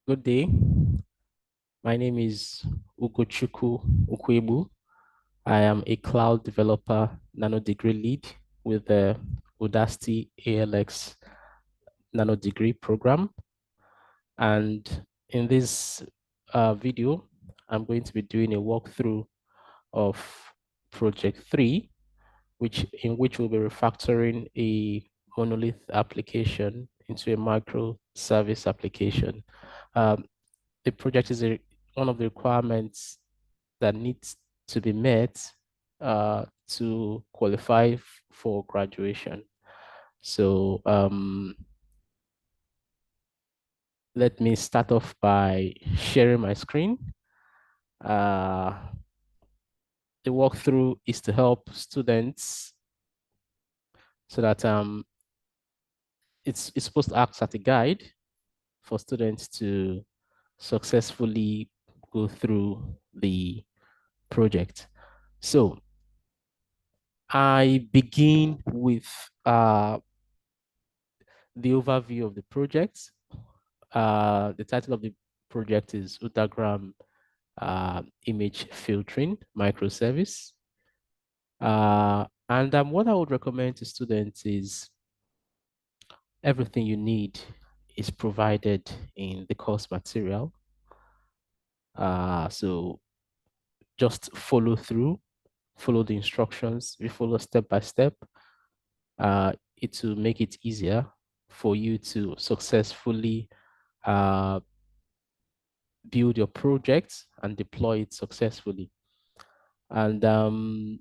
Good day. My name is Ugochukwu Ukwebu. I am a cloud developer Nanodegree lead with the Udacity ALX Nanodegree program. And in this video, I'm going to be doing a walkthrough of project 3, in which we'll be refactoring a monolith application into a microservice application. Um, the project is one of the requirements that needs to be met to qualify for graduation. So let me start off by sharing my screen. Uh, the walkthrough is to help students so that it's supposed to act as a guide for students to successfully go through the project. So I begin with the overview of the project. The title of the project is Utagram Image Filtering Microservice. And what I would recommend to students is everything you need is provided in the course material. So just follow through, follow the instructions. We follow step by step. It will make it easier for you to successfully build your project and deploy it successfully. And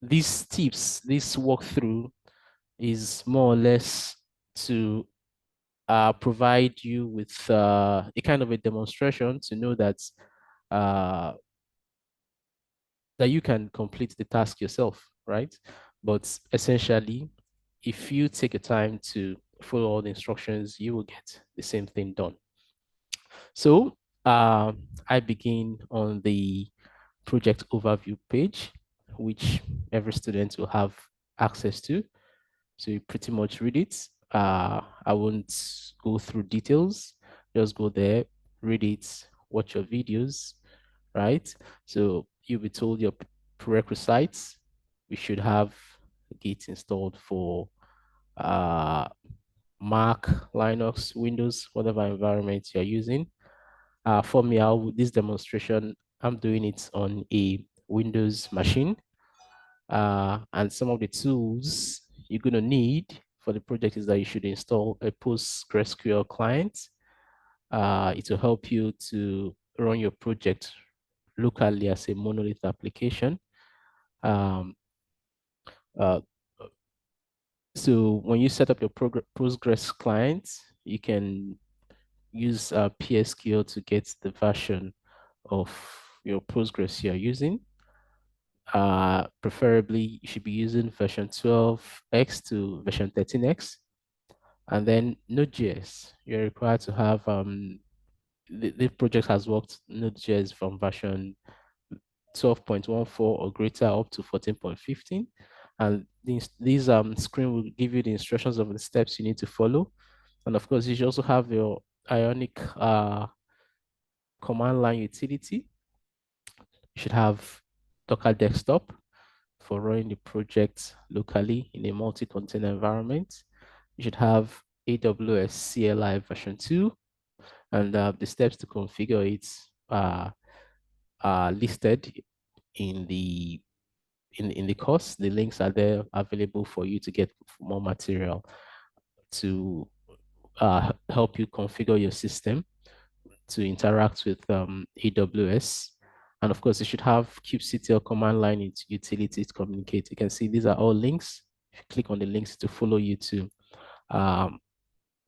these tips, this walkthrough is more or less to provide you with a kind of a demonstration to know uh, that you can complete the task yourself, right? But essentially, if you take a time to follow all the instructions, you will get the same thing done. So I begin on the project overview page, which every student will have access to. So you pretty much read it. I won't go through details. Just go there, read it, watch your videos, right? So you'll be told your prerequisites. We should have Git installed for uh, Mac, Linux, Windows, whatever environment you're using. For me, this demonstration, I'm doing it on a Windows machine. And some of the tools you're going to need for the project is that you should install a PostgreSQL client. It will help you to run your project locally as a monolith application. Um, uh, so when you set up your Postgres client, you can use PSQL to get the version of your Postgres you're using. Preferably, you should be using version 12x to version 13x. And then Node.js, you're required to have, the project has worked Node.js from version 12.14 or greater up to 14.15. And these screen will give you the instructions of the steps you need to follow. And of course, you should also have your Ionic command line utility. You should have Docker Desktop for running the project locally in a multi-container environment. You should have AWS CLI version 2, and the steps to configure it are listed in the course. The links are there available for you to get more material to help you configure your system to interact with AWS. And of course, you should have kubectl command line utility to communicate. You can see these are all links. If you click on the links to follow you to um,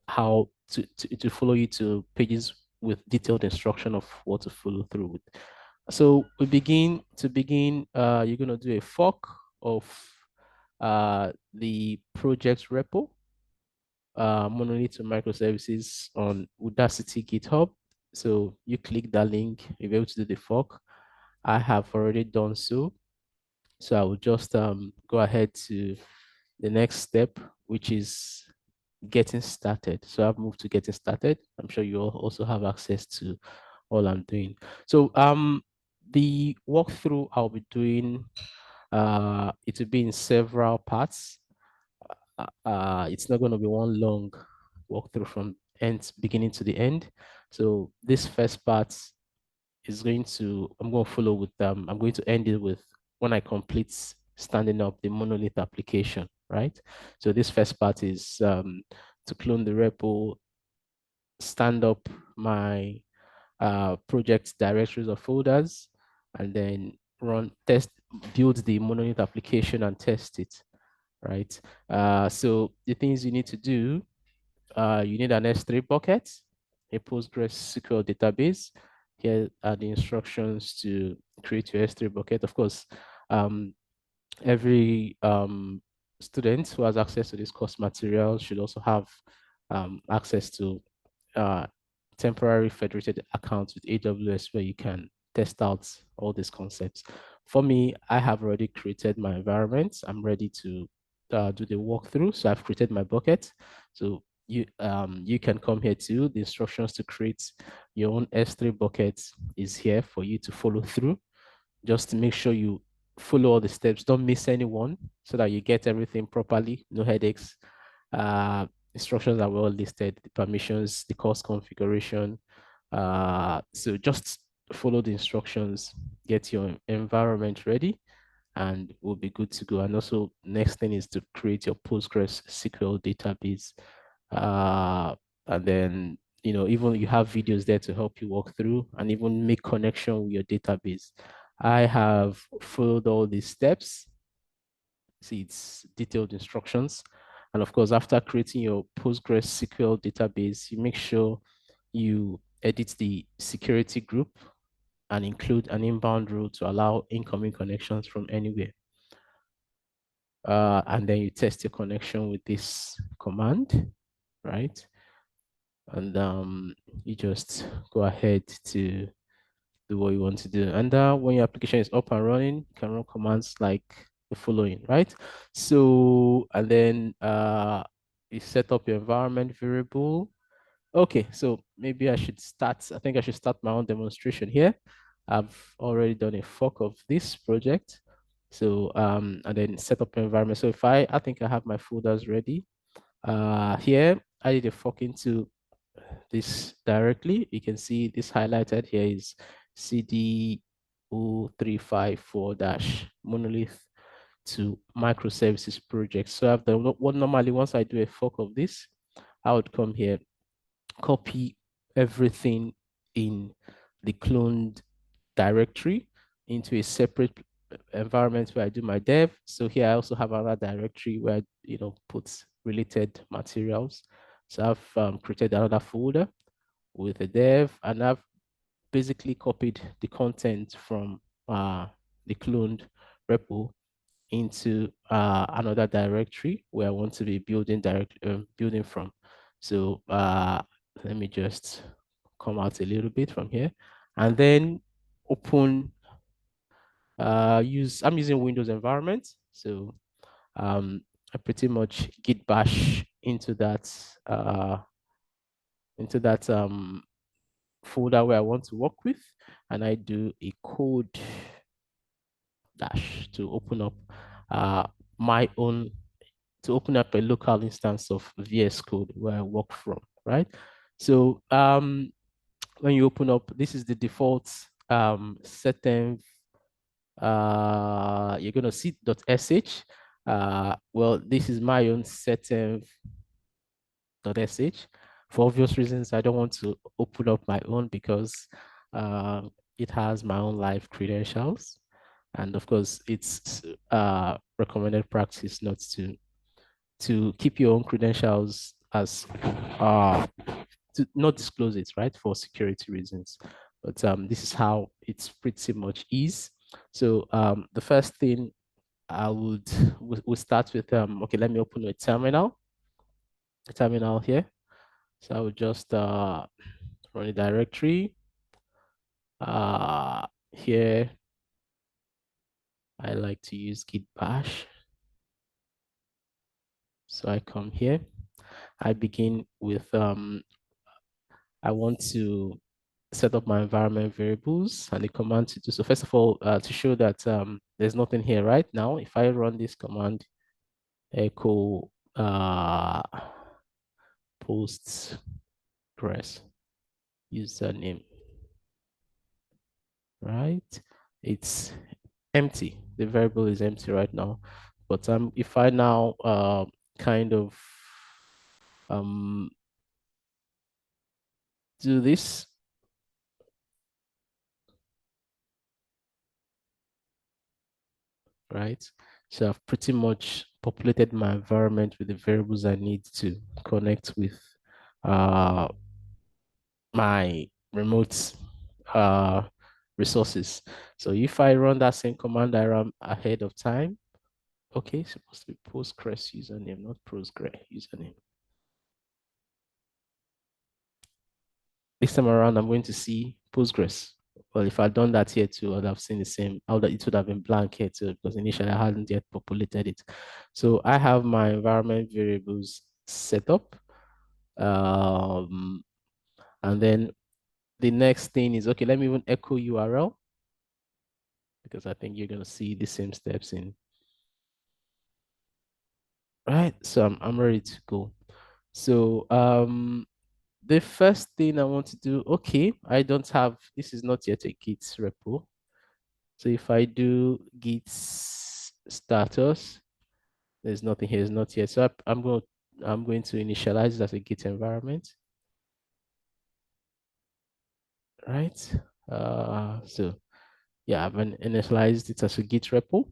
to follow you to pages with detailed instruction of what to follow through with. So we begin, you're going to do a fork of the project repo, monolith to microservices on Udacity GitHub. So you click that link, you'll be able to do the fork. I have already done so. So I will just go ahead to the next step, which is getting started. So I've moved to getting started. I'm sure you all also have access to all I'm doing. So the walkthrough I'll be doing, it will be in several parts. It's not going to be one long walkthrough from end beginning to the end. So this first part is going to, I'm going to follow with I'm going to end it with when I complete standing up the monolith application, right? So this first part is to clone the repo, stand up my project directories or folders, and then run test, build the monolith application and test it, right? So the things you need to do, you need an S3 bucket, a PostgreSQL database. Here are the instructions to create your S3 bucket. Of course, um, every student who has access to this course material should also have access to uh, temporary federated accounts with AWS where you can test out all these concepts. For me, I have already created my environment. I'm ready to do the walkthrough. So I've created my bucket. So you can come here too. The instructions to create your own S3 buckets is here for you to follow through. Just to make sure you follow all the steps. Don't miss anyone so that you get everything properly. No headaches. Uh, Instructions are well listed, the permissions, the course configuration. So just follow the instructions, get your environment ready, and we'll be good to go. And also, next thing is to create your Postgres SQL database. Uh, and then, even you have videos there to help you walk through and even make connection with your database. I have followed all these steps. See, it's detailed instructions. And of course, after creating your Postgres SQL database, you make sure you edit the security group and include an inbound rule to allow incoming connections from anywhere. And then you test your connection with this command, right? And you just go ahead to do what you want to do. And when your application is up and running, you can run commands like the following, right? So, and then you set up your environment variable. Okay, so maybe I should start, I think I should start my own demonstration here. I've already done a fork of this project. So, and then set up environment. So if I think I have my folders ready. Here, I did a fork into this directly. You can see this highlighted here is CD 0354 monolith to microservices project. So I've done what normally once I do a fork of this, I would come here, copy everything in the cloned directory into a separate environment where I do my dev. So here I also have another directory where I, put related materials. So I've created another folder with a dev, and I've basically copied the content from the cloned repo into another directory where I want to be building from. So let me just come out a little bit from here, and then open. I'm using Windows environment, so I pretty much git bash into that folder where I want to work with, and I do a code dash to open up uh, my own, to open up a local instance of VS Code where I work from, right? So when you open up, this is the default setting. You're gonna see .sh. Well, this is my own setting .sh. For obvious reasons, I don't want to open up my own because it has my own live credentials. And of course, it's recommended practice not to keep your own credentials as to not disclose it, right, for security reasons. But this is how it's pretty much is. So the first thing I would we'll start with okay, let me open a terminal here. So I would just run a directory. Here I like to use git bash. So I come here I begin with I want to set up my environment variables and the command to do so. First of all, to show that there's nothing here right now, if I run this command, echo postgres username, right? It's empty. The variable is empty right now. But if I now kind of um, do this, right? So I've pretty much populated my environment with the variables I need to connect with uh, my remote uh, resources. So if I run that same command I ran ahead of time, okay, supposed to be Postgres username, not Postgres username. This time around, I'm going to see Postgres. Well, if I'd done that here too, I'd have seen the same. It would have been blank here too, because initially I hadn't yet populated it. So I have my environment variables set up. Um, and then the next thing is, okay, let me even echo URL, because I think you're going to see the same steps in. Right, so I'm ready to go. So the first thing I want to do, okay, I don't have, this is not yet a Git repo. So if I do git status, there's nothing here, it's not yet. So I'm going to initialize it as a Git environment, right? So yeah, I've initialized it as a Git repo.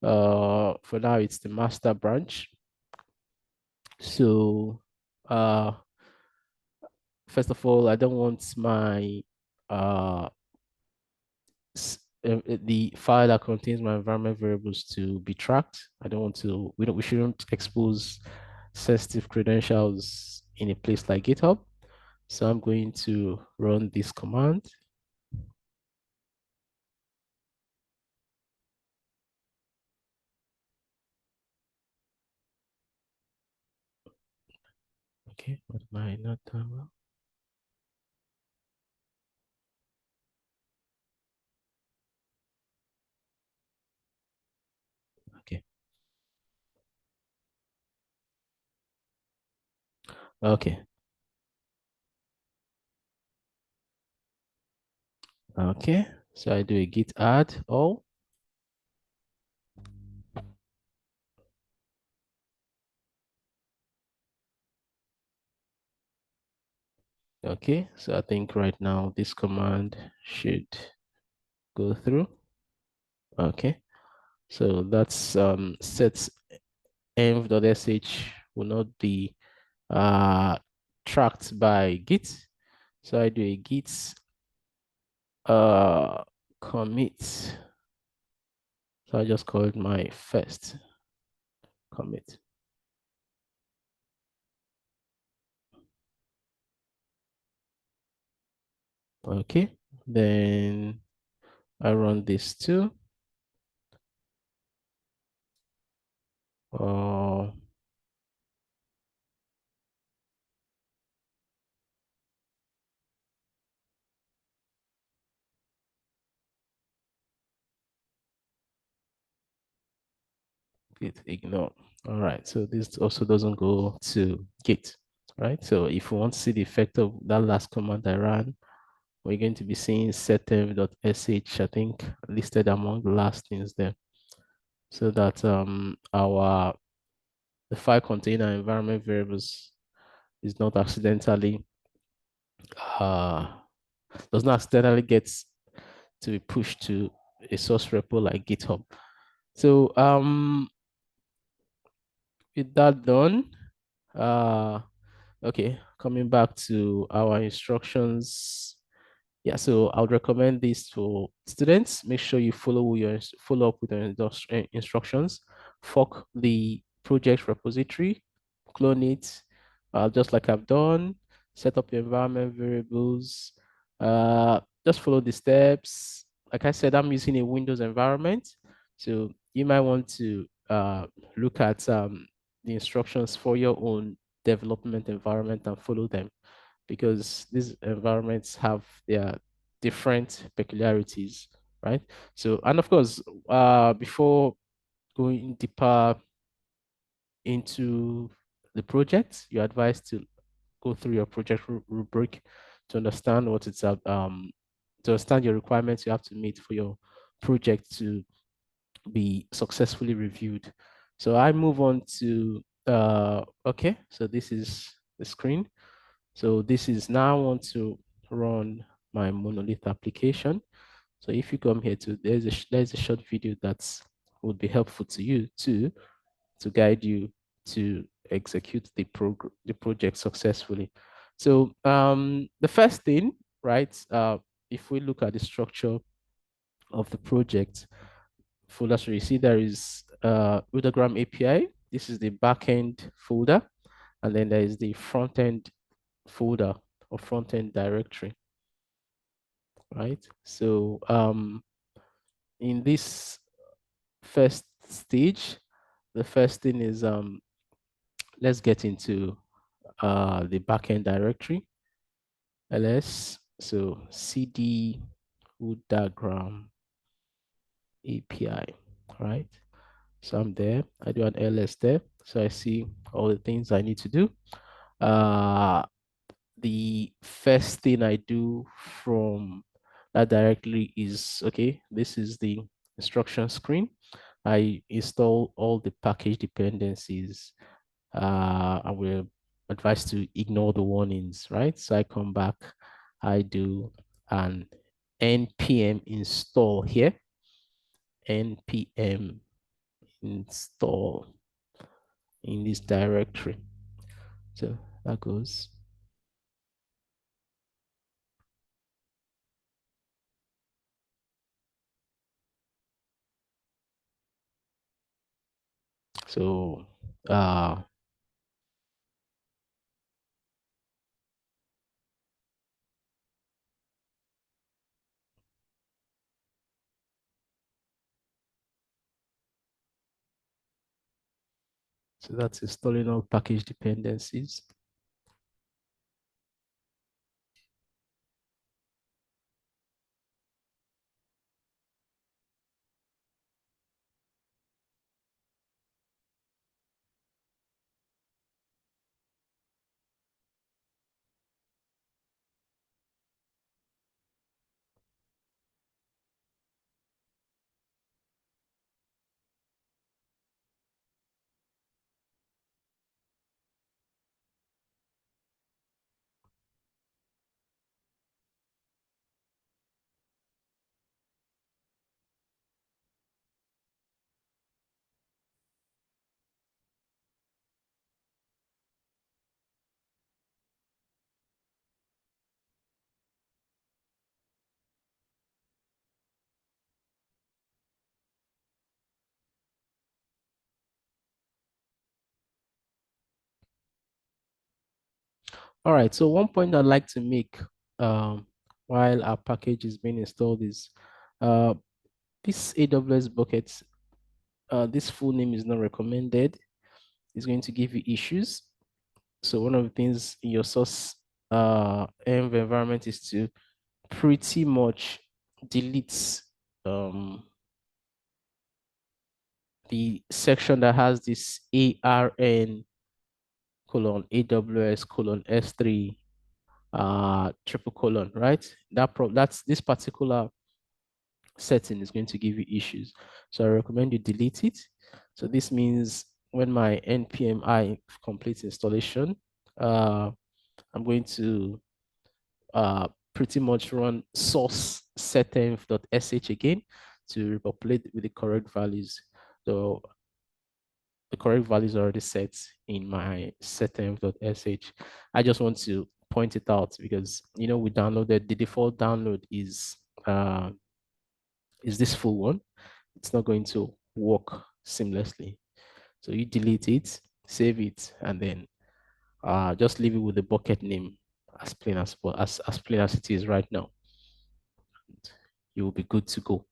For now, it's the master branch. So first of all, I don't want my uh the file that contains my environment variables to be tracked. I don't want to, we shouldn't expose sensitive credentials in a place like GitHub. So I'm going to run this command. Okay, what am I not done well? Okay, okay, okay. So I do a git add all. Okay, so I think right now this command should go through. Okay, so that's sets env.sh will not be tracked by Git. So I do a Git commit. So I just call it my first commit. Okay, then I run this too. Uh, Git ignore. All right, so this also doesn't go to Git, right? So if we want to see the effect of that last command I ran, we're going to be seeing setev.sh, I think, listed among the last things there, so that the file container environment variables is not accidentally uh does not accidentally get to be pushed to a source repo like GitHub. So with that done, uh okay, coming back to our instructions. Yeah, so I would recommend this for students. Make sure you follow up with your instructions. Fork the project repository, clone it, just like I've done. Set up your environment variables. Just follow the steps. Like I said, I'm using a Windows environment, so you might want to look at the instructions for your own development environment and follow them, because these environments have their different peculiarities, right? So, and of course, before going deeper into the project, you're advised to go through your project rubric to understand what it's to understand your requirements you have to meet for your project to be successfully reviewed. So I move on to okay, so this is the screen. So this is now I want to run my monolith application. So if you come here to there's a short video that would be helpful to you too, to guide you to execute the project successfully. So the first thing, right? If we look at the structure of the project folder, so you see there is Udagram API. This is the backend folder, and then there is the front-end folder or front-end directory, right? So in this first stage, the first thing is let's get into the backend directory, ls. So cd Udagram API, right? So I'm there. I do an ls there. So I see all the things I need to do. The first thing I do from that directly is, okay, this is the instruction screen. I install all the package dependencies. I will advise to ignore the warnings, right? So I come back, I do an npm install here, npm install in this directory. So that goes. So uh, so that's installing all package dependencies. All right, so one point I'd like to make while our package is being installed is uh, this AWS bucket, this full name is not recommended. It's going to give you issues. So one of the things in your source env environment is to pretty much delete the section that has this ARN colon AWS colon S3 triple colon, right? That's this particular setting is going to give you issues. So I recommend you delete it. So this means when my npmi completes installation, I'm going to pretty much run source setenv.sh again to repopulate with the correct values. So the correct values are already set in my setenv.sh. I just want to point it out because we downloaded the default download is this full one. It's not going to work seamlessly. So you delete it, save it, and then just leave it with the bucket name as plain as plain as it is right now. You will be good to go.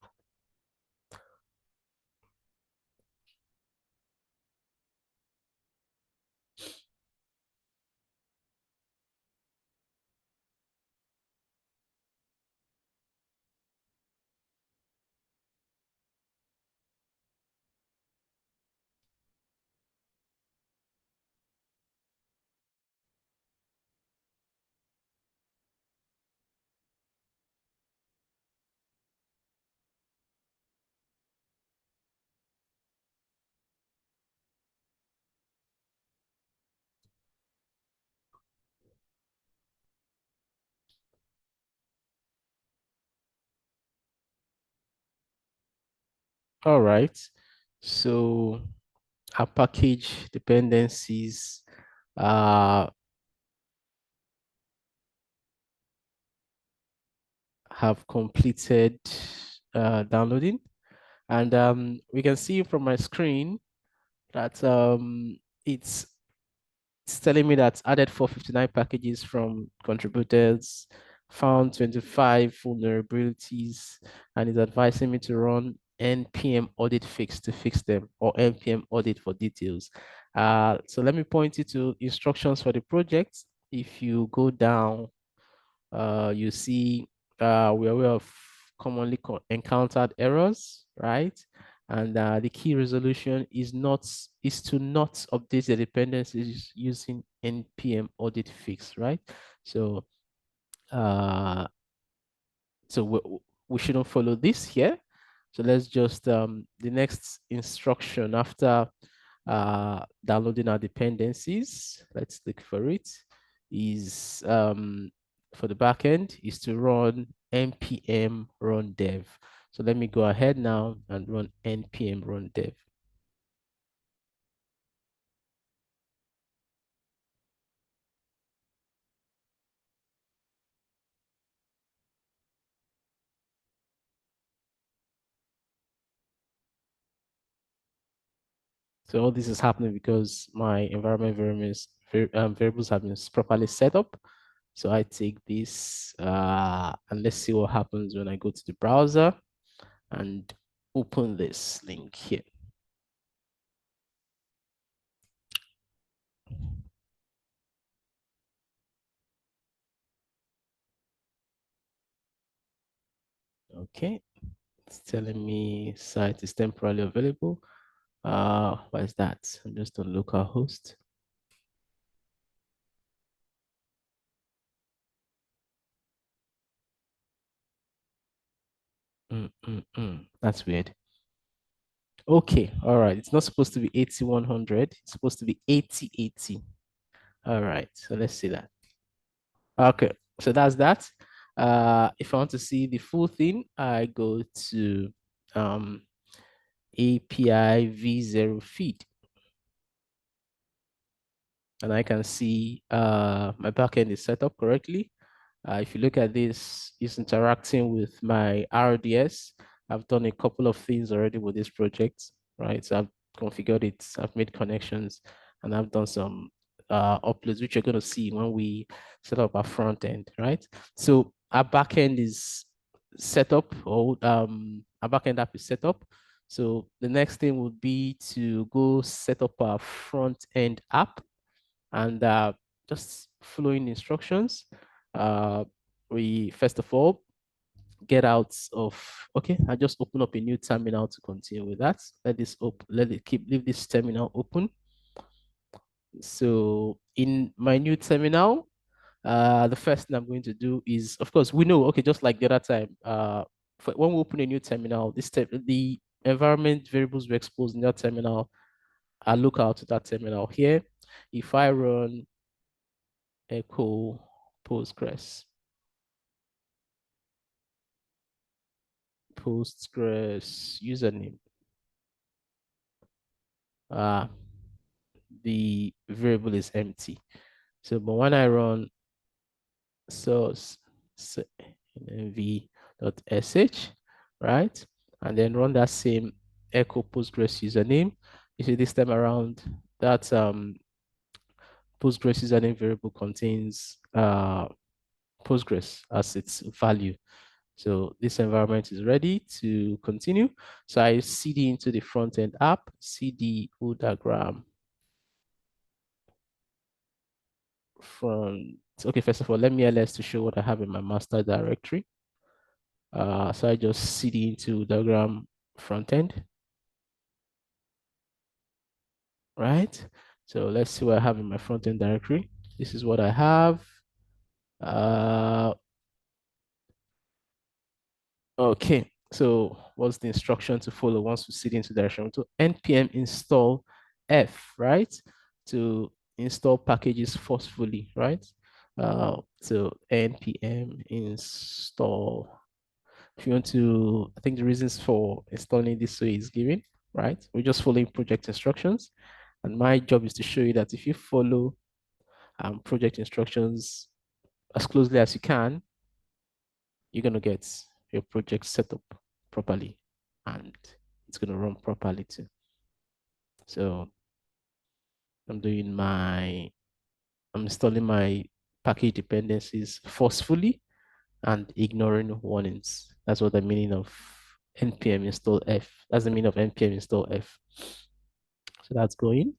All right. So our package dependencies uh, have completed downloading. And we can see from my screen that it's telling me that added 459 packages from contributors, found 25 vulnerabilities, and is advising me to run npm audit fix to fix them, or npm audit for details. So let me point you to instructions for the project. If you go down, you see we're aware of commonly encountered errors, right? And the key resolution is to not update the dependencies using npm audit fix, right? So uh, so we shouldn't follow this here. So let's just the next instruction after downloading our dependencies. Let's look for it. Is for the backend is to run npm run dev. So let me go ahead now and run npm run dev. So all this is happening because my environment variables have been properly set up. So I take this and let's see what happens when I go to the browser and open this link here. Okay, it's telling me site is temporarily available. What is that? I'm just on localhost. That's weird. Okay, all right. It's not supposed to be 8100. It's supposed to be 8080. All right, so let's see that. Okay, so that's that. If I want to see the full thing, I go to API v0 feed, and I can see my backend is set up correctly. If you look at this, it's interacting with my RDS. I've done a couple of things already with this project, right? So I've configured it, I've made connections, and I've done some uploads, which you're going to see when we set up our front end, right? So our backend is set up, or our backend app is set up. So the next thing would be to go set up our front end app and just following instructions. Uh, we first of all get out of, okay, I just open up a new terminal to continue with that. Let this open, leave this terminal open. So in my new terminal, the first thing I'm going to do is, of course, we know, okay, just like the other time, when we open a new terminal, the environment variables we expose in that terminal, I look out to that terminal here. If I run echo Postgres. Postgres username. Uh, the variable is empty. So, but when I run source env.sh, right, and then run that same echo Postgres username, you see this time around that Postgres username variable contains Postgres as its value. So this environment is ready to continue. So I cd into the front end app, cd Udagram from, okay, first of all, let me ls to show what I have in my master directory. So I just cd into Udagram front end, right? So let's see what I have in my front end directory. This is what I have. Uh, Okay, so what's the instruction to follow once we sit into direction? To npm install f, right? To install packages forcefully, right? So npm install If you want to, I think the reasons for installing this way is given, right? We're just following project instructions. And my job is to show you that if you follow project instructions as closely as you can, you're going to get your project set up properly and it's going to run properly too. So I'm installing my package dependencies forcefully and ignoring warnings. That's what the meaning of npm install f. That's the meaning of npm install f. So that's going.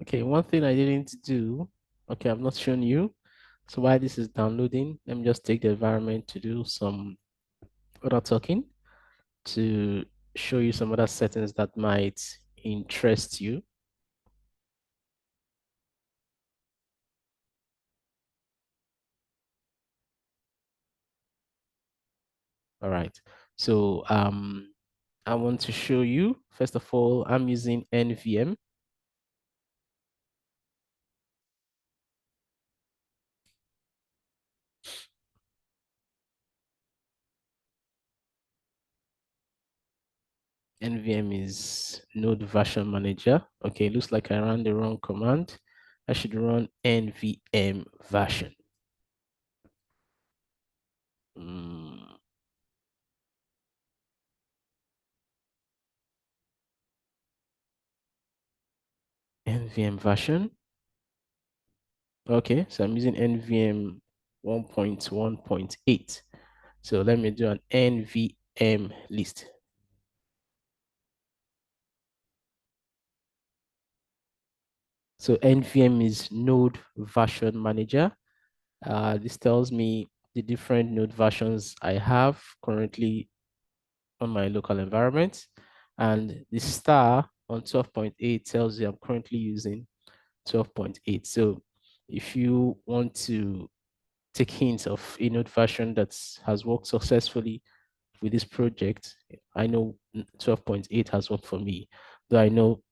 Okay, one thing I didn't do, okay, I've not shown you. So while this is downloading, let me just take the environment to do some other talking to show you some other settings that might interest you. All right. So I want to show you, first of all, I'm using NVM. NVM is Node Version Manager. Okay, looks like I ran the wrong command. I should run NVM version. Mm, NVM version. Okay, so I'm using NVM 1.1.8. So let me do an NVM list. So NVM is Node Version Manager. This tells me the different node versions I have currently on my local environment. And the star on 12.8 tells you I'm currently using 12.8. So if you want to take hints of a node version that has worked successfully with this project, I know 12.8 has worked for me. Though I know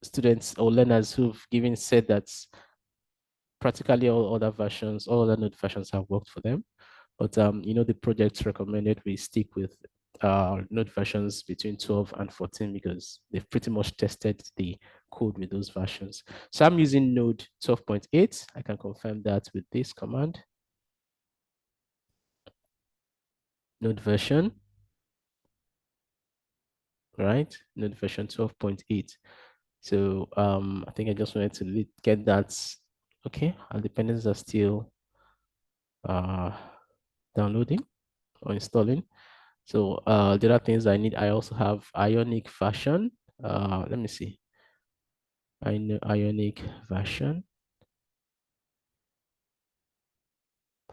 students or learners who've given said that practically all other versions, all other node versions have worked for them. But the projects recommended we stick with node versions between 12 and 14 because they've pretty much tested the code with those versions. So I'm using node 12.8. I can confirm that with this command, node version, right? Node version 12.8. So I think I just wanted to get that. Okay, our dependencies are still uh, downloading or installing. So the other things I need, I also have Ionic version. Let me see. I know Ionic version.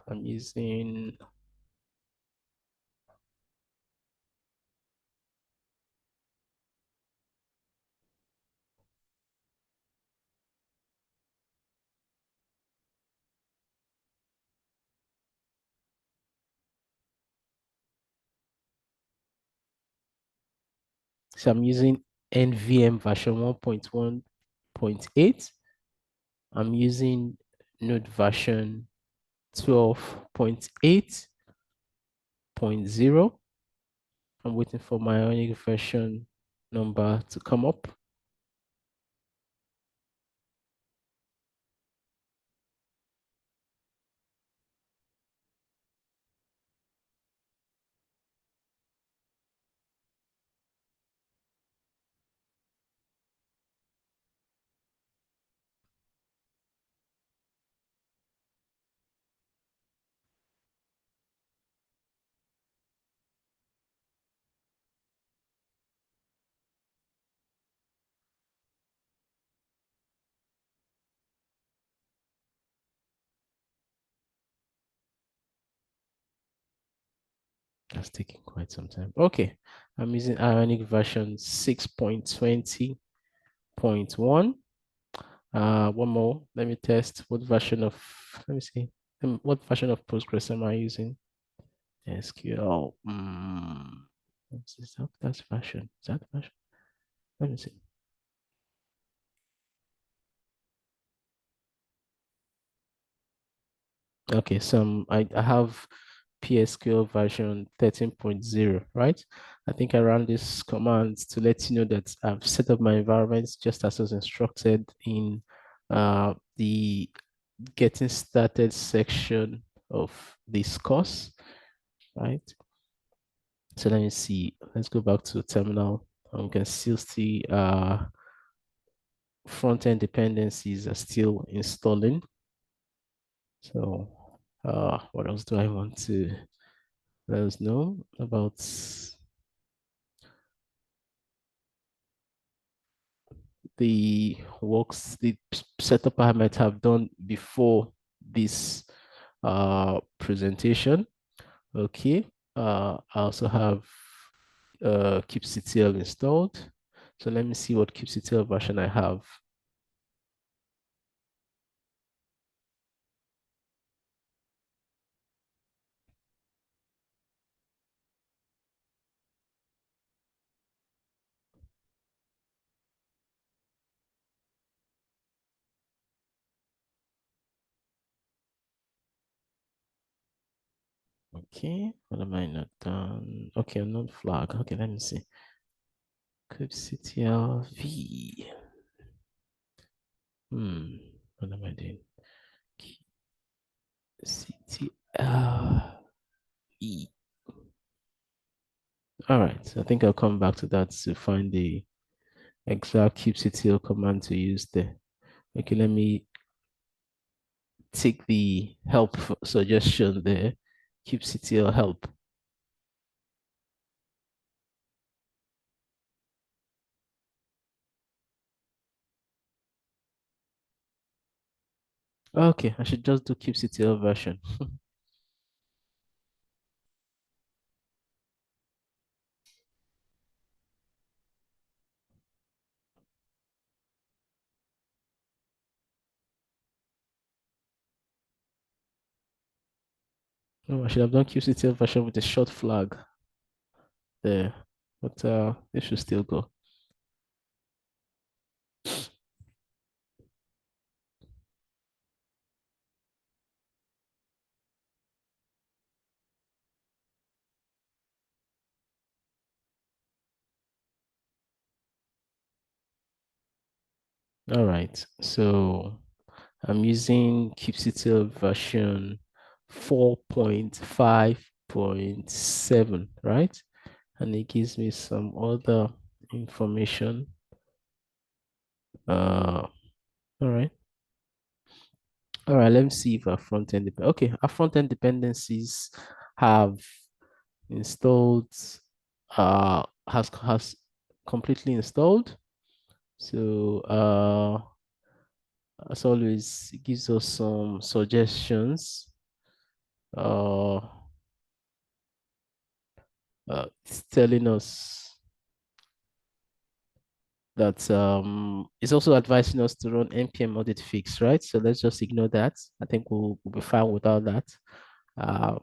I'm using, so I'm using NVM version 1.1.8. I'm using Node version 12.8.0. I'm waiting for my Ionic version number to come up. That's taking quite some time. Okay, I'm using Ionic version 6.20.1. One more. Let me test what version of, let me see. What version of Postgres am I using? SQL. Is that that's version? Is that version? Let me see. Okay, so I have PSQL version 13.0, right? I think I ran this command to let you know that I've set up my environments just as was instructed in the getting started section of this course, right? So let me see. Let's go back to the terminal. We can still see front-end dependencies are still installing. So what else do I want to let us know about the works, the setup I might have done before this presentation? Okay. I also have kubectl installed. So let me see what kubectl version I have. Okay, what am I not done? Okay, unknown flag. Okay, let me see. kubectl v. What am I doing? kubectl e. All right, so I think I'll come back to that to find the exact kubectl command to use there. Okay, let me take the help suggestion there, kubectl help. Okay, I should just do kubectl version. Oh, I should have done kubectl version with a short flag there, but it should still go. All right, so I'm using kubectl version 4.5.7, right? And it gives me some other information. All right. All right, let me see if our front-end, okay, our front-end dependencies have installed, has completely installed. So, as always, it gives us some suggestions. Uh, it's telling us that it's also advising us to run npm audit fix, right? So let's just ignore that. I think we'll be fine without that. Uh,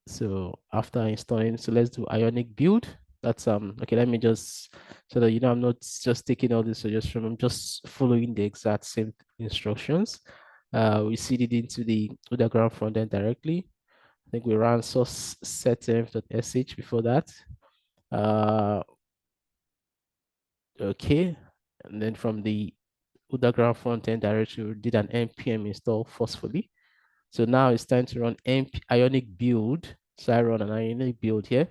so after installing, so let's do ionic build. That's okay. Let me just so that you know I'm not just taking all the suggestions. I'm just following the exact same instructions. We seed it into the Udacity frontend directly. I think we ran source settings.sh before that. Uh, okay, and then from the Udacity frontend directory, we did an npm install forcefully. So now it's time to run ionic build. So I run an ionic build here.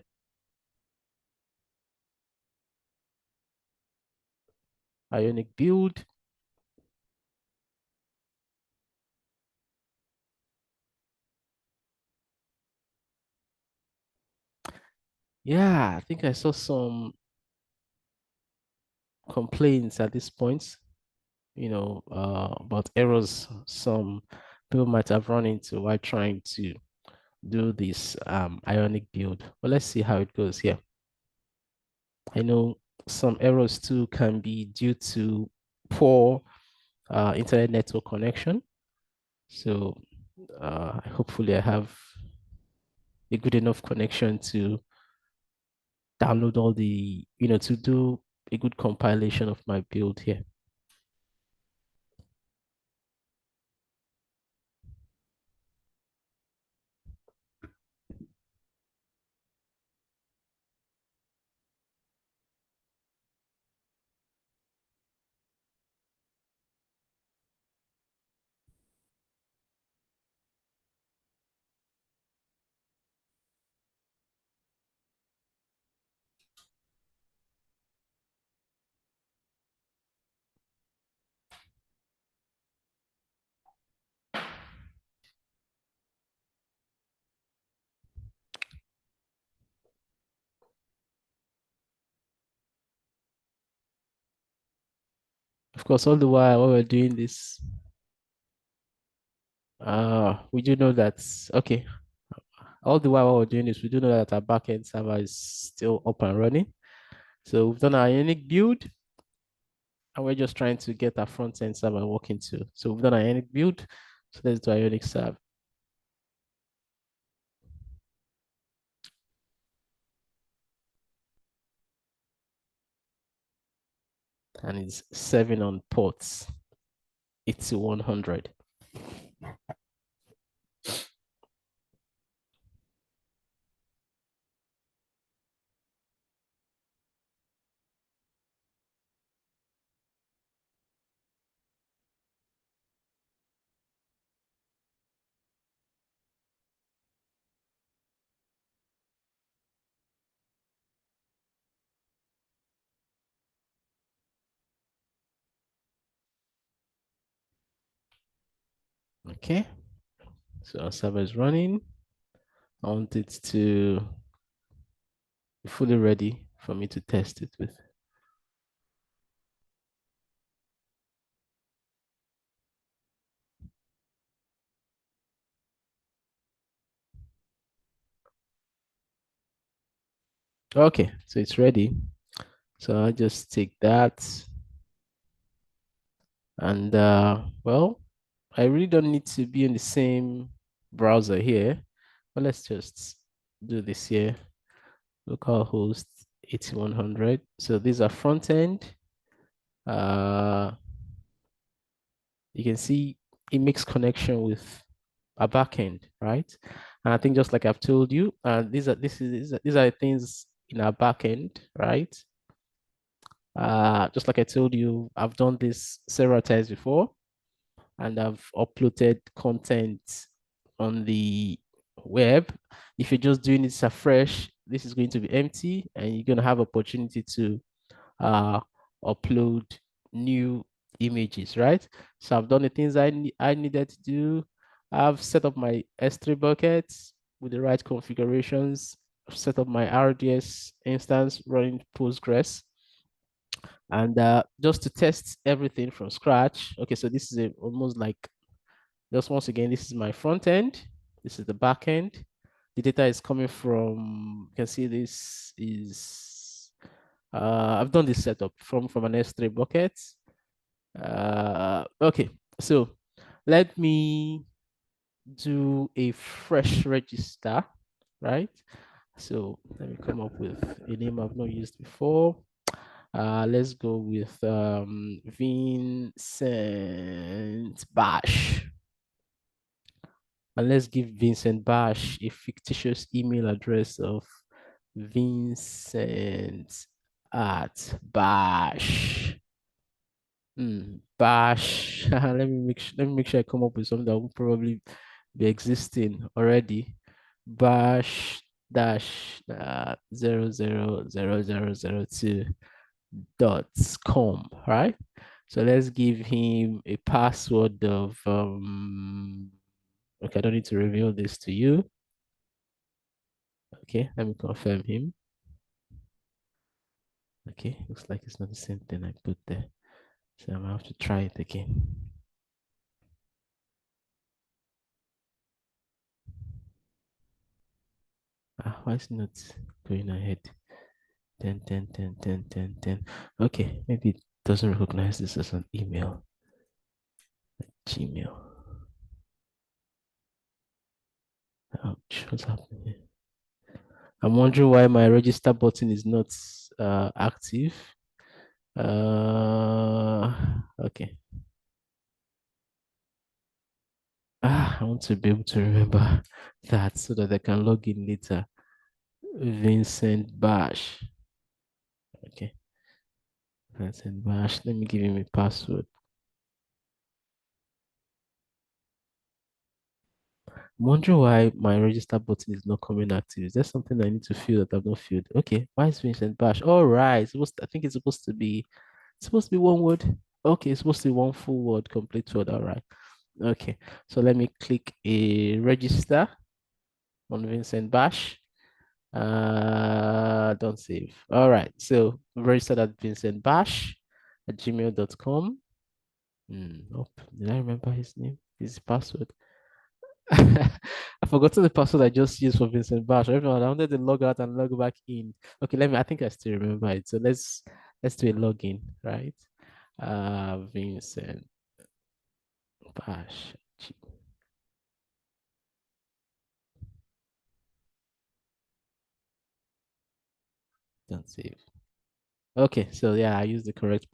Ionic build. Yeah, I think I saw some complaints at this point, about errors some people might have run into while trying to do this ionic build. But let's see how it goes here. I know some errors too can be due to poor internet network connection. So hopefully I have a good enough connection to download all the, to do a good compilation of my build here. Of course, all the while while we're doing this, we do know that, okay, all the while we're doing this, we do know that our backend server is still up and running. So we've done our unique build, and we're just trying to get our front end server working too. So we've done our unique build. So let's do our unique serve. And it's 7 on ports. It's 100. Okay. So our server is running. I want it to be fully ready for me to test it with. Okay, so it's ready. So I just take that and well, I really don't need to be in the same browser here, but let's just do this here. Localhost 8100. So these are front end. Uh, you can see it makes connection with a backend, right? And I think just like I've told you, these are things in our backend, right? Just like I told you, I've done this several times before, and I've uploaded content on the web. If you're just doing this afresh, this is going to be empty, and you're going to have opportunity to uh, upload new images, right? So I've done the things I needed to do. I've set up my S3 buckets with the right configurations. I've set up my RDS instance running Postgres. And just to test everything from scratch. Okay, so this is almost like, just once again, this is my front end. This is the back end. The data is coming from, you can see this is, I've done this setup from an S3 bucket. Okay, so let me do a fresh register, right? So let me come up with a name I've not used before. Let's go with Vincent Bash. And let's give Vincent Bash a fictitious email address of Vincent at Bash. Bash. Let me make sure I come up with something that will probably be existing already. Bash dash 0000002 dot com, right? So let's give him a password of okay, I don't need to reveal this to you. Okay, let me confirm him. Okay, looks like it's not the same thing I put there. So I'm gonna have to try it again. Why is it not going ahead? 10, 10, 10, 10, 10, 10. Okay, maybe it doesn't recognize this as an email. Gmail. Ouch, what's happening here? I'm wondering why my register button is not active. Okay. I want to be able to remember that so that I can log in later. Vincent Bash. Okay. Vincent Bash. Let me give him a password. I'm wondering why my register button is not coming active. Is there something I need to fill that I've not filled? Okay. Why is Vincent Bash? All right. I think it's supposed to be one word. Okay, it's supposed to be one full word, complete word. All right. Okay. So let me click a register on Vincent Bash. Don't save. All right. So registered at Vincent Bash at gmail.com. Nope. Did I remember his name? His password. I've forgotten the password I just used for Vincent Bash. I wanted to log out and log back in. Okay, I think I still remember it. So let's do a login, right? Vincent Bash. Don't save. Okay, so yeah, I used the correct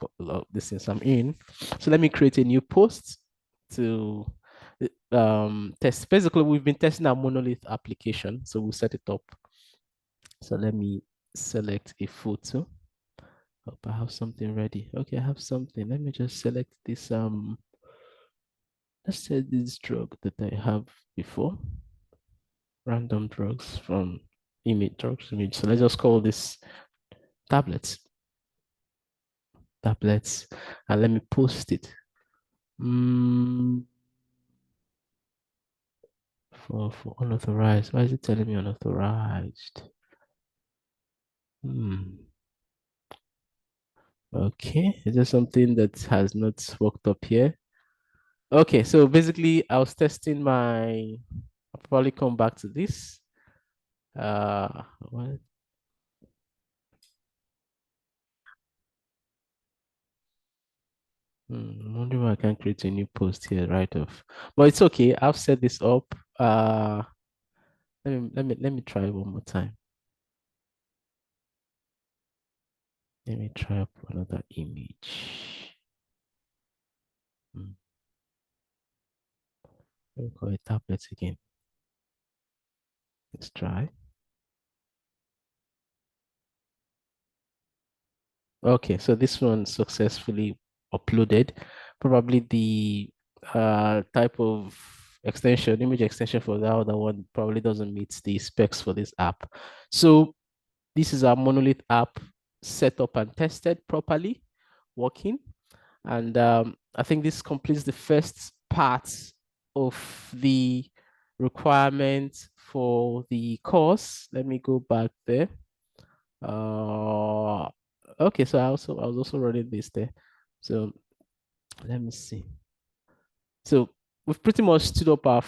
this since I'm in. So let me create a new post to test. Basically, we've been testing our monolith application, so we'll set it up. So let me select a photo. Hope I have something ready. Okay, I have something. Let me just select this let's say this drug that I have before. Random drugs from image. So let's just call this tablets. Tablets. And let me post it. For unauthorized. Why is it telling me unauthorized? Okay, is there something that has not worked up here? Okay, so basically I was testing I'll probably come back to this. What? I'm wondering why I can't create a new post here right off. But it's okay. I've set this up. Let me try one more time. Let me try up another image. Hmm, Let me call it tablet again. Let's try. Okay, so this one successfully uploaded. Probably the type of extension, image extension for the other one probably doesn't meet the specs for this app. So this is our monolith app set up and tested properly, working. And I think this completes the first part of the requirement for the course. Let me go back there. Uh, okay, so I was also running this there. So let me see. So we've pretty much stood up our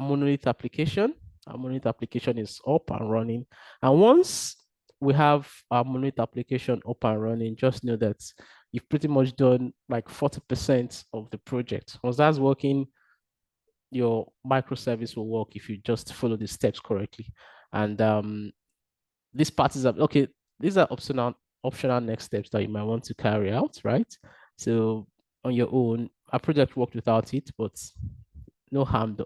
monolith application. Our monolith application is up and running. And once we have our monolith application up and running, just know that you've pretty much done like 40% of the project. Once that's working, your microservice will work if you just follow the steps correctly. And these parts are okay. These are optional next steps that you might want to carry out, right? So on your own, a project worked without it, but no harm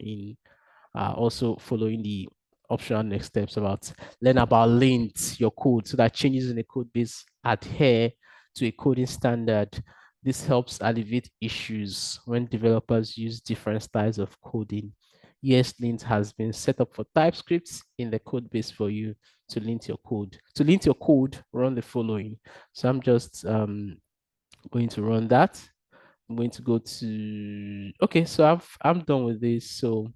in also following the optional next steps about learn about lint your code so that changes in the code base adhere to a coding standard. This helps alleviate issues when developers use different styles of coding. Yes, lint has been set up for TypeScript in the code base for you to lint your code. To lint your code, run the following. So I'm just going to run that. I'm going to go to okay, so I'm done with this. So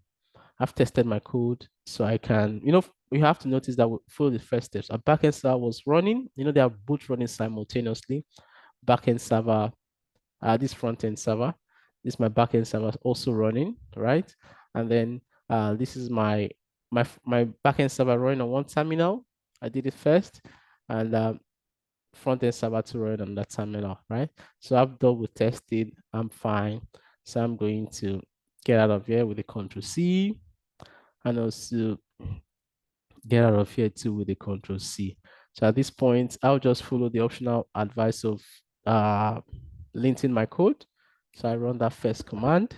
I've tested my code so I can, you have to notice that we follow the first steps. Our backend server was running, they are both running simultaneously. Backend server, this front end server, this is my backend server also running, right? And then this is my backend server running on one terminal. I did it first, and front end server to run on that terminal, right? So I've done with testing, I'm fine. So I'm going to get out of here with a Control C and also get out of here too with a Control C. So at this point, I'll just follow the optional advice of linting my code. So I run that first command,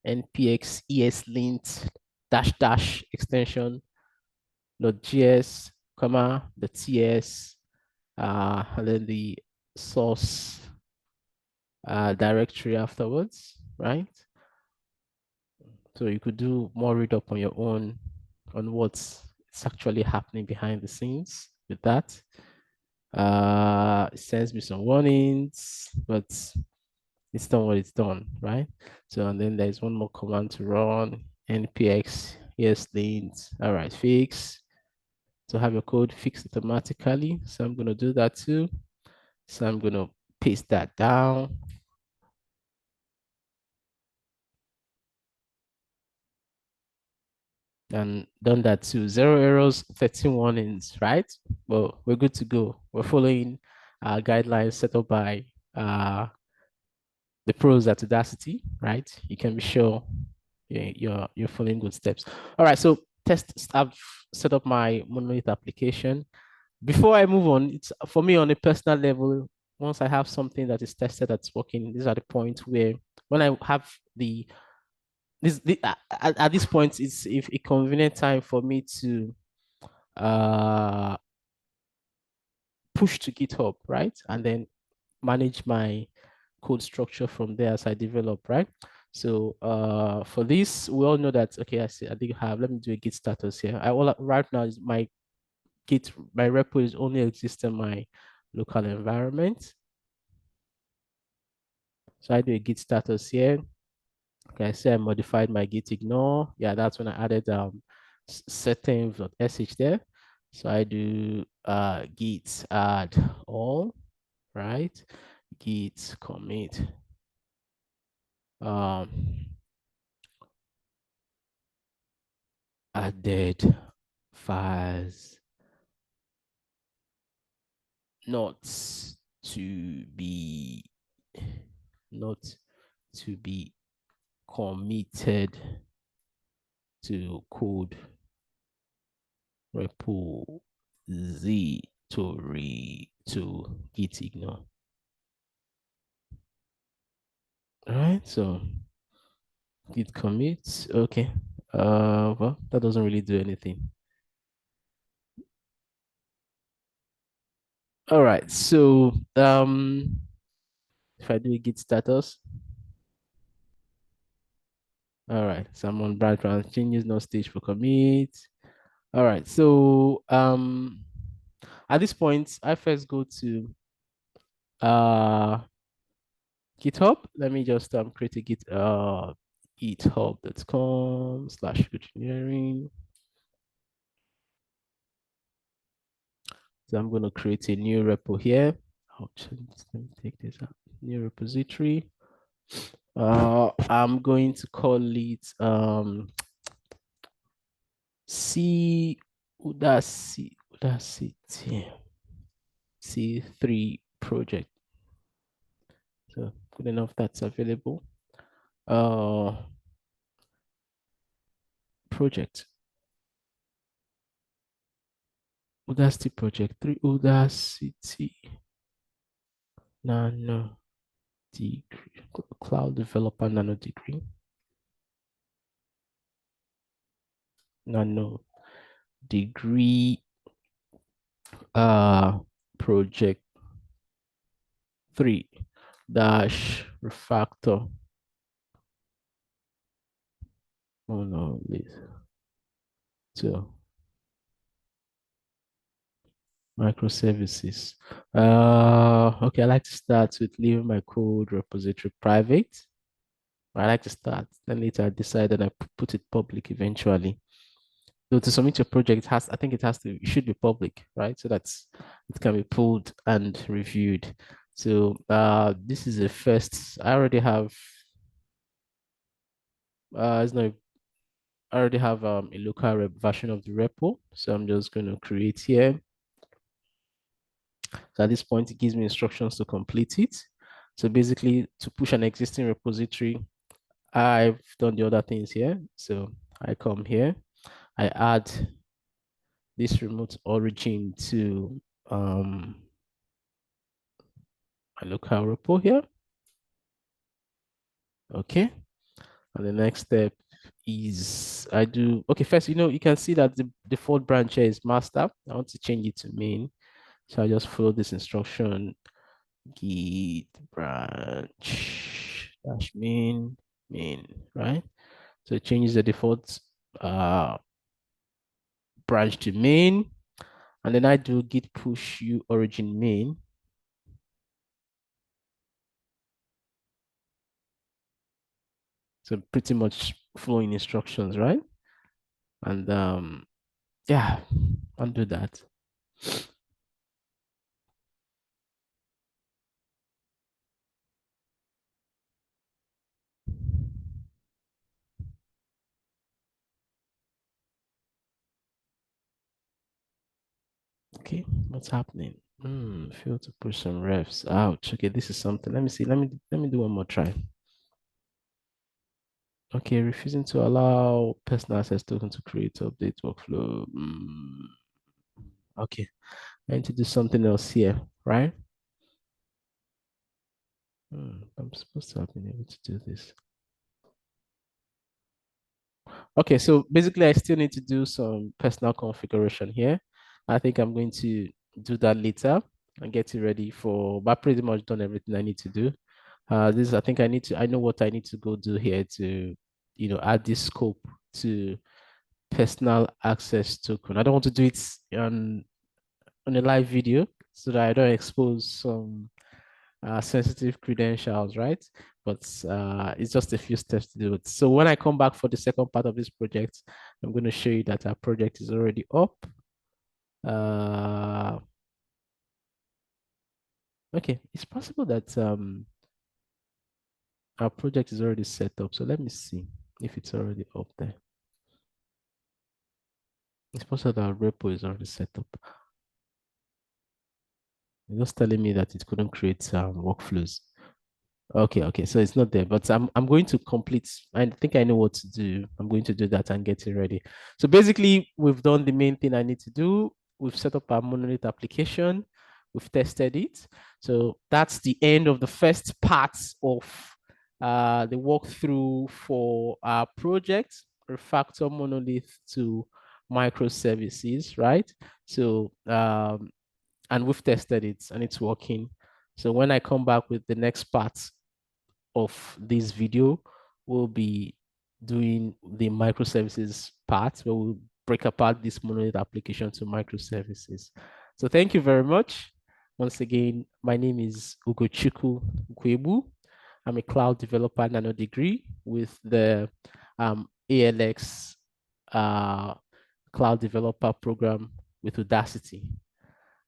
npx eslint dash dash extension .js, comma, the ts, and then the source directory afterwards, right? So you could do more read up on your own on what's actually happening behind the scenes with that. It sends me some warnings, but it's done what it's done, right? So and then there's one more command to run, npx eslint, all right, fix to have your code fixed automatically. So I'm gonna do that too. So I'm gonna paste that down. And done that too. 0 errors, 13 warnings, right? Well, we're good to go. We're following guidelines set up by the pros at Udacity, right? You can be sure you're following good steps. All right, so I've set up my monolith application. Before I move on, it's for me on a personal level. Once I have something that is tested that's working, these are the points where when I have at this point, it's if a convenient time for me to uh push to GitHub, right? And then manage my code structure from there as I develop, right? So for this, we all know that, okay, I think let me do a Git status here. Right now is my repo is only existing in my local environment. So I do a Git status here. Okay, I say I modified my git ignore. Yeah, that's when I added settings.sh there. So I do git add all, right? Git commit um added files not to be not to be committed to code repository to git ignore. All right, so git commit. Okay. Well, that doesn't really do anything. All right, so if I do a git status, all right, so I'm on branch changes, no stage for commit. All right, so at this point, I first go to uh GitHub. Let me just create a github.com/engineering. So I'm going to create a new repo here. Let me take this out. New repository. I'm going to call it C Udacity C3 project. So good enough that's available. Project. Udacity project 3 Udacity Nano Degree Cloud Developer Nanodegree Nano Degree project 3 dash refactor monolith to microservices. Okay, I like to start with leaving my code repository private. I like to start, then later I decide that I put it public eventually. So to submit your project, I think it should be public, right? So that's it can be pulled and reviewed. So this is the first. I already have. It's not. I already have a local version of the repo, so I'm just going to create here. So at this point, it gives me instructions to complete it. So basically, to push an existing repository, I've done the other things here. So I come here, I add this remote origin to my local repo here. Okay. And the next step is okay, first, you can see that the default branch here is master. I want to change it to main. So I just follow this instruction, git branch dash main, right? So it changes the default branch to main. And then I do git push u origin main. So pretty much following instructions, right? And yeah, undo that. Okay, what's happening? Fail to push some refs. Ouch. Okay, this is something. Let me see. Let me do one more try. Okay, refusing to allow personal access token to create update workflow. Okay, I need to do something else here, right? I'm supposed to have been able to do this. Okay, so basically I still need to do some personal configuration here. I think I'm going to do that later and get it ready but I've pretty much done everything I need to do. I think I know what I need to go do here to, add this scope to personal access token. I don't want to do it on a live video so that I don't expose some sensitive credentials, right? But it's just a few steps to do it. So when I come back for the second part of this project, I'm going to show you that our project is already up. Uh, okay, it's possible that our project is already set up. So let me see if it's already up there. It's possible that our repo is already set up. It's just telling me that it couldn't create workflows. Okay. So it's not there, but I'm going to complete. I think I know what to do. I'm going to do that and get it ready. So basically, we've done the main thing I need to do. We've set up our monolith application. We've tested it. So that's the end of the first part of the walkthrough for our project, Refactor Monolith to Microservices, right? So and we've tested it and it's working. So when I come back with the next part of this video, we'll be doing the microservices part where we'll break apart this monolith application to microservices. So thank you very much. Once again, my name is Ugochukwu Kwebu. I'm a cloud developer Nanodegree with the ALX cloud developer program with Udacity.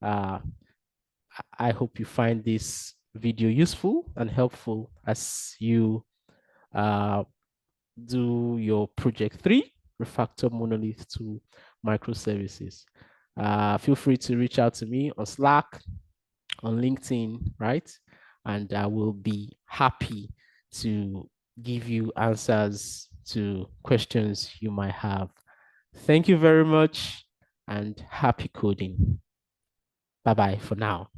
Uh, I hope you find this video useful and helpful as you uh, do your project 3, refactor monolith to microservices. Feel free to reach out to me on Slack, on LinkedIn, right? And I will be happy to give you answers to questions you might have. Thank you very much and happy coding. Bye-bye for now.